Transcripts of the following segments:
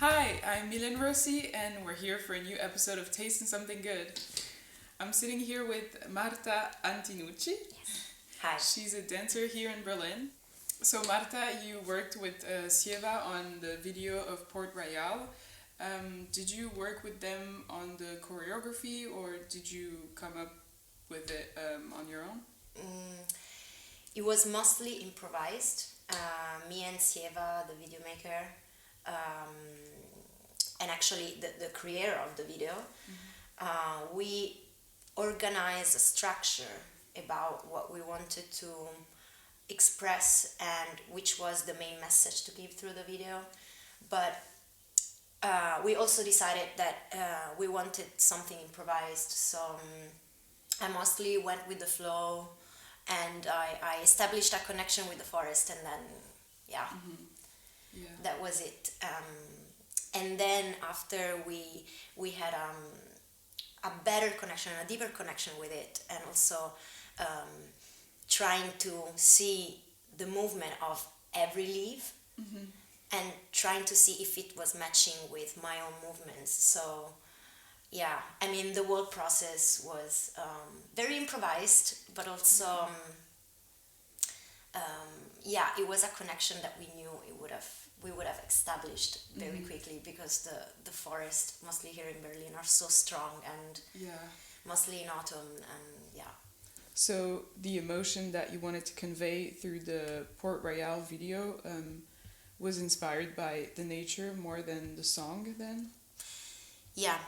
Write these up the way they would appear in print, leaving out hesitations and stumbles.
Hi, I'm Milène Rossi, and we're here for a new episode of Tasting Something Good. I'm sitting here with Marta Antinucci. Yes. Hi. She's a dancer here in Berlin. So Marta, you worked with Sieva on the video of Port Royal. Did you work with them on the choreography, or did you come up with it on your own? It was mostly improvised. Me and Sieva, the video maker, and actually the creator of the video, we organized a structure about what we wanted to express and which was the main message to give through the video. But we also decided that we wanted something improvised, so I mostly went with the flow, and I established a connection with the forest, and then yeah. That was it. And then after we had a better connection, a deeper connection with it, and also trying to see the movement of every leaf, and trying to see if it was matching with my own movements. So yeah, I mean, the whole process was very improvised, but also yeah, it was a connection that we knew we would have established very quickly, because the forest, mostly here in Berlin, are so strong, and mostly in autumn, and yeah. So the emotion that you wanted to convey through the Port Royal video was inspired by the nature more than the song then? Yeah.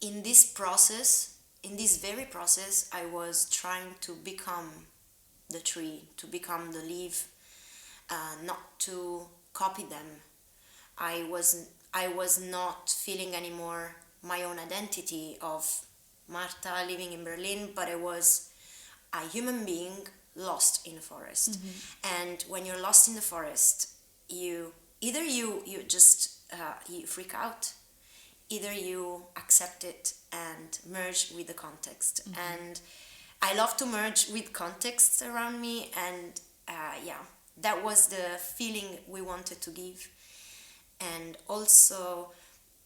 In this very process, I was trying to become the tree, to become the leaf, not to copy them. I was not feeling anymore my own identity of Marta living in Berlin, but I was a human being lost in the forest. And when you're lost in the forest, you just you freak out, either you accept it and merge with the context. And I love to merge with contexts around me, and yeah, that was the feeling we wanted to give. And also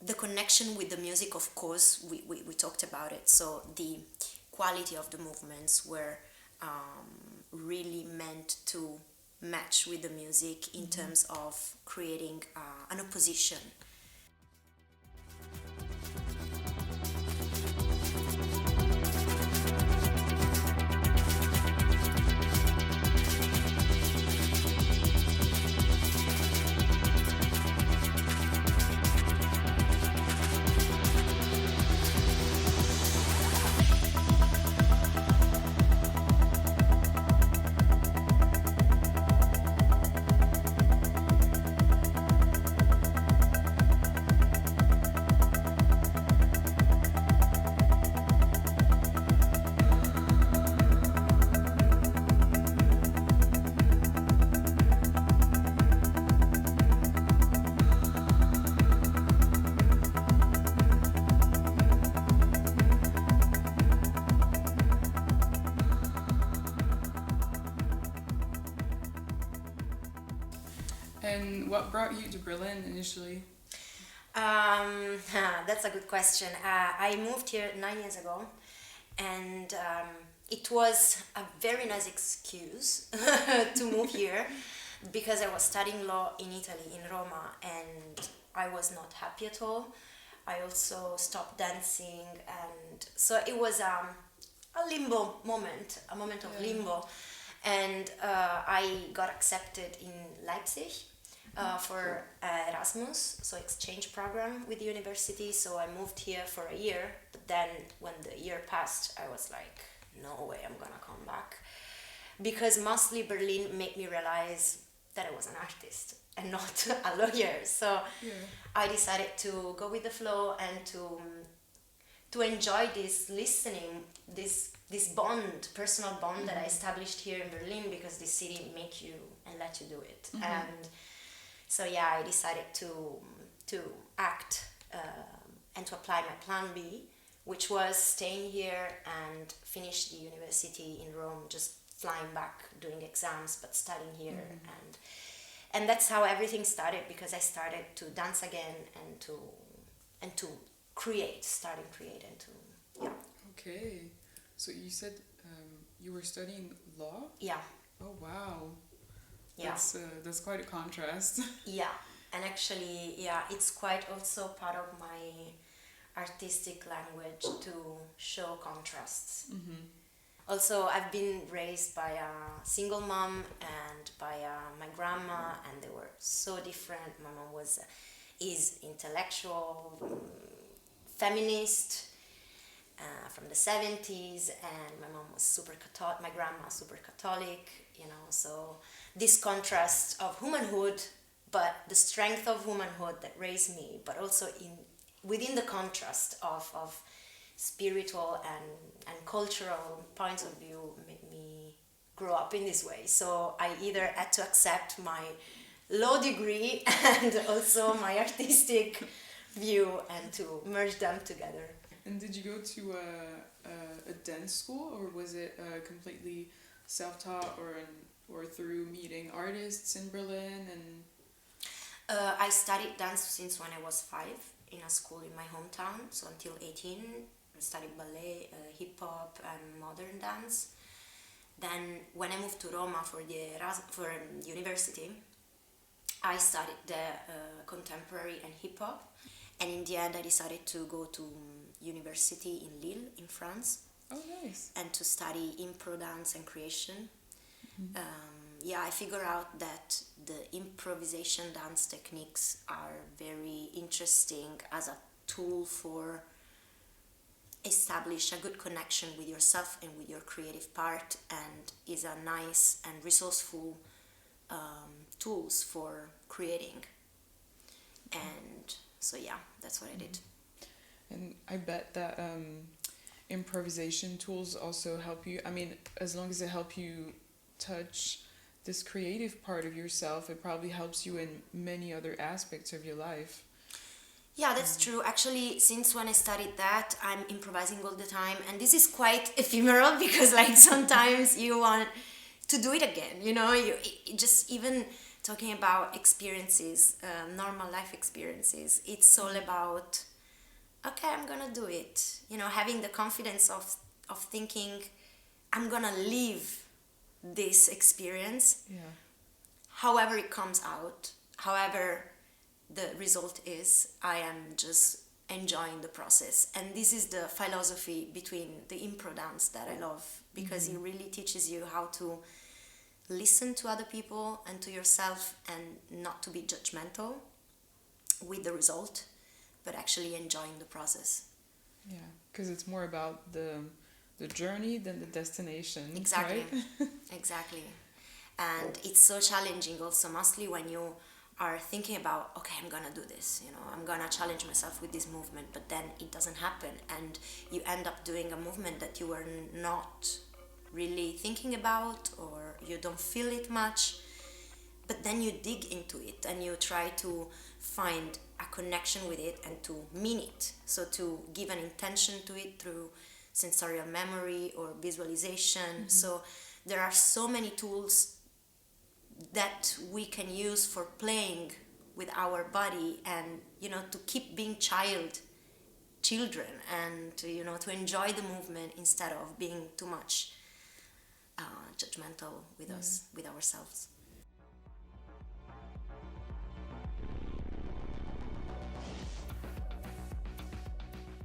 the connection with the music, of course, we talked about it. So the quality of the movements were really meant to match with the music in terms of creating an opposition. And what brought you to Berlin initially? That's a good question. I moved here 9 years ago, and it was a very nice excuse to move here, because I was studying law in Italy, in Roma, and I was not happy at all. I also stopped dancing, and so it was a limbo moment, a moment of limbo. And I got accepted in Leipzig for Erasmus, so exchange program with the university. So I moved here for a year, but then when the year passed, I was like, no way I'm gonna come back, because mostly Berlin made me realize that I was an artist and not a lawyer. So I decided to go with the flow and to enjoy this listening, this bond, personal bond that I established here in Berlin, because this city make you and let you do it. And so yeah, I decided to act and to apply my plan B, which was staying here and finish the university in Rome, just flying back, doing exams, but studying here. And that's how everything started, because I started to dance again and to create, starting create and to, yeah. Okay. So you said you were studying law? Yeah. Oh, wow. Yeah. That's quite a contrast. Yeah. And actually, yeah, it's quite also part of my artistic language to show contrasts. Mm-hmm. Also, I've been raised by a single mom and by my grandma, and they were so different. My mom is intellectual, feminist, from the 70s, and my mom was super Catholic, my grandma super Catholic, you know, so this contrast of womanhood, but the strength of womanhood that raised me, but also within the contrast of spiritual and cultural points of view made me grow up in this way. So I either had to accept my law degree and also my artistic view and to merge them together. And did you go to a dance school, or was it completely self-taught, or through meeting artists in Berlin? And I studied dance since when I was 5 in a school in my hometown, so until 18 I studied ballet, hip-hop and modern dance. Then when I moved to Roma for university, I studied the contemporary and hip-hop, and in the end I decided to go to university in Lille in France. Oh, nice. And to study impro dance and creation. Mm-hmm. I figure out that the improvisation dance techniques are very interesting as a tool for establish a good connection with yourself and with your creative part, and is a nice and resourceful tools for creating. And so yeah, that's what I did. And I bet that improvisation tools also help you. I mean, as long as it help you touch this creative part of yourself, it probably helps you in many other aspects of your life. Yeah, that's true. Actually, since when I studied that, I'm improvising all the time, and this is quite ephemeral because like sometimes you want to do it again, you know, you just even talking about experiences, normal life experiences, it's all about, okay, I'm gonna do it, you know, having the confidence of thinking I'm gonna live this experience, however it comes out, however the result is, I am just enjoying the process. And this is the philosophy between the impro dance that I love, because it really teaches you how to listen to other people and to yourself, and not to be judgmental with the result, but actually enjoying the process. Yeah, because it's more about the journey than the destination. Exactly. Right? Exactly. And it's so challenging also, mostly when you are thinking about, okay, I'm gonna do this, you know, I'm gonna challenge myself with this movement, but then it doesn't happen, and you end up doing a movement that you were not really thinking about, or you don't feel it much, but then you dig into it and you try to find a connection with it and to mean it, so to give an intention to it through sensorial memory or visualization. So there are so many tools that we can use for playing with our body, and you know, to keep being children, and to, you know, to enjoy the movement instead of being too much judgmental with us, with ourselves.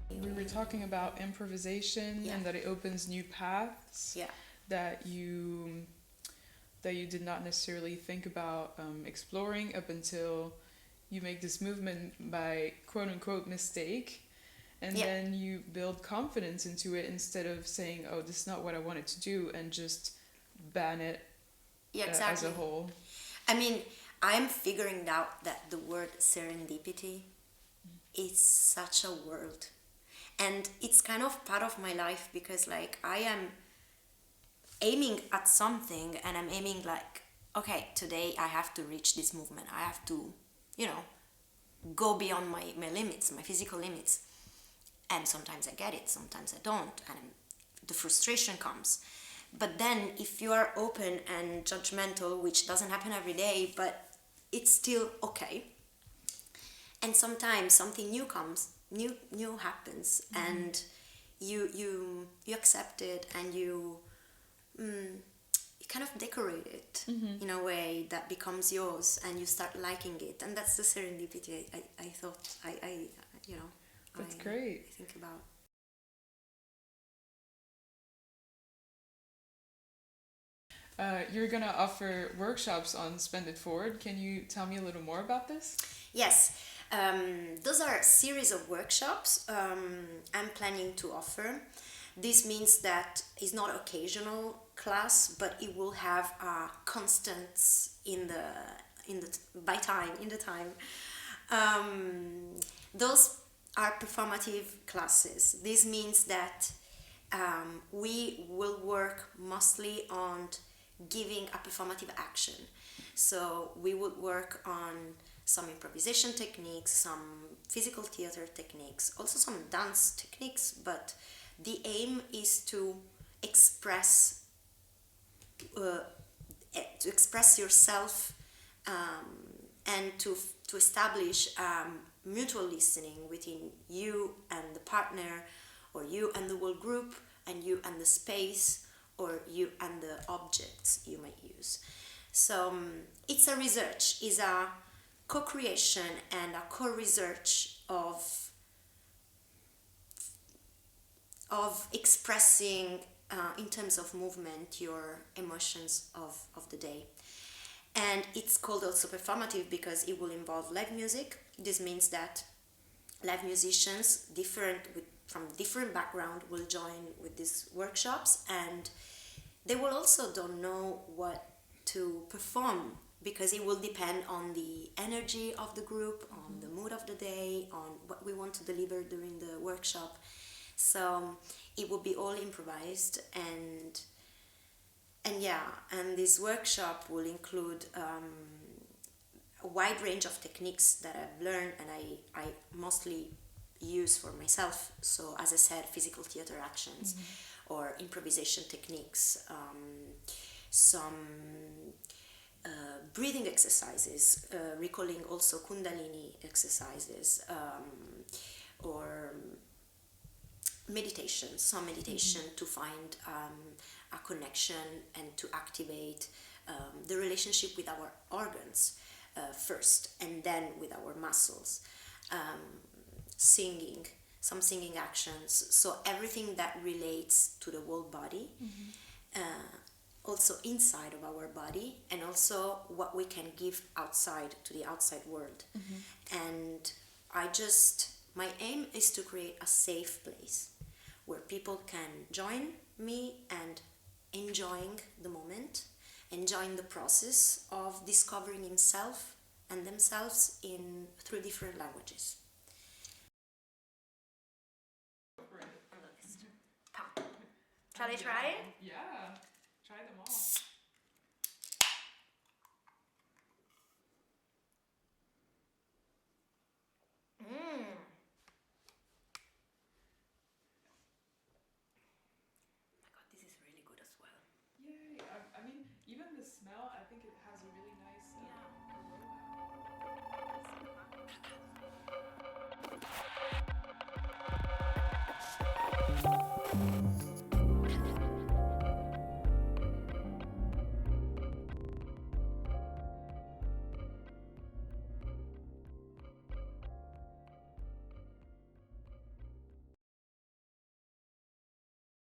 We were talking about improvisation and that it opens new paths that you did not necessarily think about exploring up until you make this movement by quote unquote mistake, and then you build confidence into it instead of saying, oh, this is not what I wanted to do, and just ban it as a whole. I mean, I'm figuring out that the word serendipity is such a word, and it's kind of part of my life, because like I am aiming at something, and I'm aiming like, okay, today I have to reach this movement, I have to, you know, go beyond my limits, my physical limits, and sometimes I get it, sometimes I don't, and the frustration comes. But then if you are open and judgmental, which doesn't happen every day, but it's still okay. And sometimes something new comes, new happens, and you accept it, and you kind of decorate it in a way that becomes yours, and you start liking it, and that's the serendipity I thought I That's great. I think about. You're gonna offer workshops on Spend It Forward. Can you tell me a little more about this? Yes, those are a series of workshops I'm planning to offer. This means that it's not occasional class, but it will have constants in the time. Those are performative classes. This means that we will work mostly on giving a performative action. So we would work on some improvisation techniques, some physical theater techniques, also some dance techniques, but the aim is to express yourself, and to establish mutual listening within you and the partner, or you and the whole group, and you and the space, or you and the objects you might use. So it's a research, is a co-creation and a co-research of expressing in terms of movement your emotions of the day. And it's called also performative because it will involve live music. This means that live musicians from different background will join with these workshops, and they will also don't know what to perform, because it will depend on the energy of the group, on the mood of the day, on what we want to deliver during the workshop. So it will be all improvised, and this workshop will include a wide range of techniques that I've learned and I mostly use for myself. So as I said, physical theater actions or improvisation techniques, some breathing exercises, recalling also Kundalini exercises, or meditation, some meditation to find a connection and to activate the relationship with our organs first, and then with our muscles. Singing, some singing actions, so everything that relates to the whole body, also inside of our body, and also what we can give outside to the outside world. And my aim is to create a safe place where people can join me and enjoying the moment, enjoying the process of discovering himself and themselves through different languages. Shall I try? Yeah.